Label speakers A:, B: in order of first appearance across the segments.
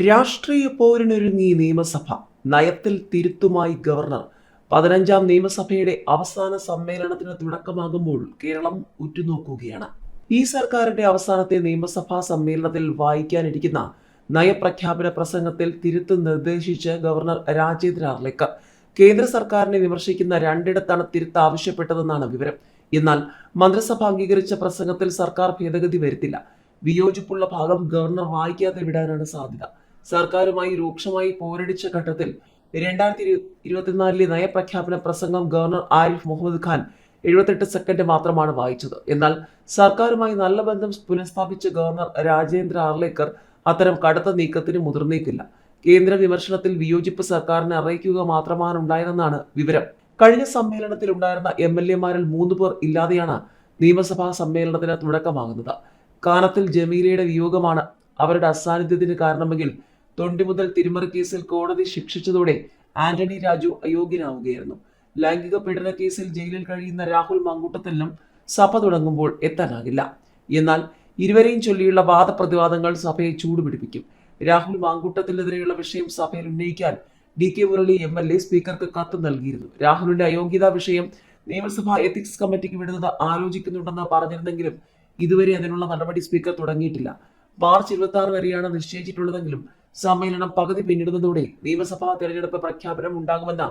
A: രാഷ്ട്രീയ പോരിനൊരുങ്ങി നിയമസഭ. നയത്തിൽ തിരുത്തുമായി ഗവർണർ. 15ാം നിയമസഭയുടെ അവസാന സമ്മേളനത്തിന് തുടക്കമാകുമ്പോൾ കേരളം ഉറ്റുനോക്കുകയാണ്. ഈ സർക്കാരിന്റെ അവസാനത്തെ നിയമസഭാ സമ്മേളനത്തിൽ വായിക്കാനിരിക്കുന്ന നയപ്രഖ്യാപന പ്രസംഗത്തിൽ തിരുത്ത് നിർദ്ദേശിച്ച് ഗവർണർ രാജേന്ദ്ര ആർലേക്കർ കേന്ദ്ര സർക്കാരിനെ വിമർശിക്കുന്ന രണ്ടിടത്താണ് തിരുത്ത് ആവശ്യപ്പെട്ടതെന്നാണ് വിവരം. എന്നാൽ മന്ത്രിസഭ അംഗീകരിച്ച പ്രസംഗത്തിൽ സർക്കാർ ഭേദഗതി വരുത്തില്ല. വിയോജിപ്പുള്ള ഭാഗം ഗവർണർ വായിക്കാതെ വിടാനാണ് സാധ്യത. സർക്കാരുമായി രൂക്ഷമായി പോരടിച്ച ഘട്ടത്തിൽ 2024 നയപ്രഖ്യാപന പ്രസംഗം ഗവർണർ ആരിഫ് മുഹമ്മദ് ഖാൻ 78 സെക്കൻഡ് മാത്രമാണ് വായിച്ചത്. എന്നാൽ സർക്കാരുമായി നല്ല ബന്ധം പുനഃസ്ഥാപിച്ച ഗവർണർ രാജേന്ദ്ര ആർലേക്കർ അത്തരം കടുത്ത നീക്കത്തിന് മുതിർന്നേക്കില്ല. കേന്ദ്ര വിമർശനത്തിൽ വിയോജിപ്പ് സർക്കാരിനെ അറിയിക്കുക മാത്രമാണ് ഉണ്ടായതെന്നാണ് വിവരം. കഴിഞ്ഞ സമ്മേളനത്തിൽ ഉണ്ടായിരുന്ന MLA-മാരിൽ 3 പേർ ഇല്ലാതെയാണ് നിയമസഭാ സമ്മേളനത്തിന് തുടക്കമാകുന്നത്. കാനത്തിൽ ജമീലയുടെ വിയോഗമാണ് അവരുടെ അസാന്നിധ്യത്തിന് കാരണമെങ്കിൽ തൊണ്ടി മുതൽ തിരിമറി കേസിൽ കോടതി ശിക്ഷിച്ചതോടെ ആന്റണി രാജു അയോഗ്യനാവുകയായിരുന്നു. ലൈംഗിക പീഡന കേസിൽ ജയിലിൽ കഴിയുന്ന രാഹുൽ മാങ്കൂട്ടത്തിലും സഭ തുടങ്ങുമ്പോൾ എത്താനാകില്ല. എന്നാൽ ഇരുവരെയും ചൊല്ലിയുള്ള വാദപ്രതിവാദങ്ങൾ സഭയെ ചൂടുപിടിപ്പിക്കും. രാഹുൽ മാങ്കൂട്ടത്തിനെതിരെയുള്ള വിഷയം സഭയിൽ ഉന്നയിക്കാൻ DK മുരളി MLA സ്പീക്കർക്ക് കത്ത് നൽകിയിരുന്നു. രാഹുലിന്റെ അയോഗ്യതാ വിഷയം നിയമസഭാ എത്തിക്സ് കമ്മിറ്റിക്ക് വിടുന്നത് ആലോചിക്കുന്നുണ്ടെന്ന് പറഞ്ഞിരുന്നെങ്കിലും ഇതുവരെ അതിനുള്ള നടപടി സ്പീക്കർ തുടങ്ങിയിട്ടില്ല. മാർച്ച് 26 വരെയാണ് നിശ്ചയിച്ചിട്ടുള്ളതെങ്കിലും സമ്മേളനം പകുതി പിന്നിടുന്നതോടെ നിയമസഭാ തെരഞ്ഞെടുപ്പ് പ്രഖ്യാപനം ഉണ്ടാകുമെന്ന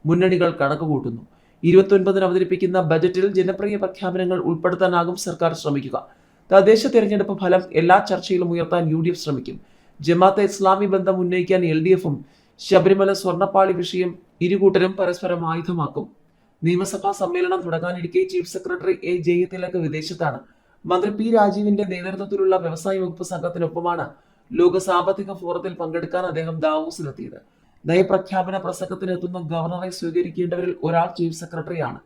A: മുന്നണികൾ കണക്കുകൂട്ടുന്നു. 29-ന് അവതരിപ്പിക്കുന്ന ബജറ്റിൽ ജനപ്രിയ പ്രഖ്യാപനങ്ങൾ ഉൾപ്പെടുത്താനാകും സർക്കാർ ശ്രമിക്കുക. തദ്ദേശ തെരഞ്ഞെടുപ്പ് ഫലം എല്ലാ ചർച്ചയിലും ഉയർത്താൻ UDF ശ്രമിക്കും. ജമാഅത്തെ ഇസ്ലാമി ബന്ധം ഉന്നയിക്കാൻ LDF-ഉം ശബരിമല സ്വർണ്ണപ്പാളി വിഷയം ഇരുകൂട്ടരും പരസ്പരം ആയുധമാക്കും. നിയമസഭാ സമ്മേളനം തുടങ്ങാനിരിക്കെ ചീഫ് സെക്രട്ടറി A. ജയതിലക് വിദേശത്താണ്. മന്ത്രി P. രാജീവിന്റെ നേതൃത്വത്തിലുള്ള വ്യവസായ വകുപ്പ് സംഘത്തിനൊപ്പമാണ് ലോക സാമ്പത്തിക ഫോറത്തിൽ പങ്കെടുക്കാൻ അദ്ദേഹം ദാവോസിലെത്തിയത്. നയപ്രഖ്യാപന പ്രസംഗത്തിനെത്തുന്ന ഗവർണറെ സ്വീകരിക്കേണ്ടവരിൽ ഒരാൾ ചീഫ് സെക്രട്ടറിയാണ്.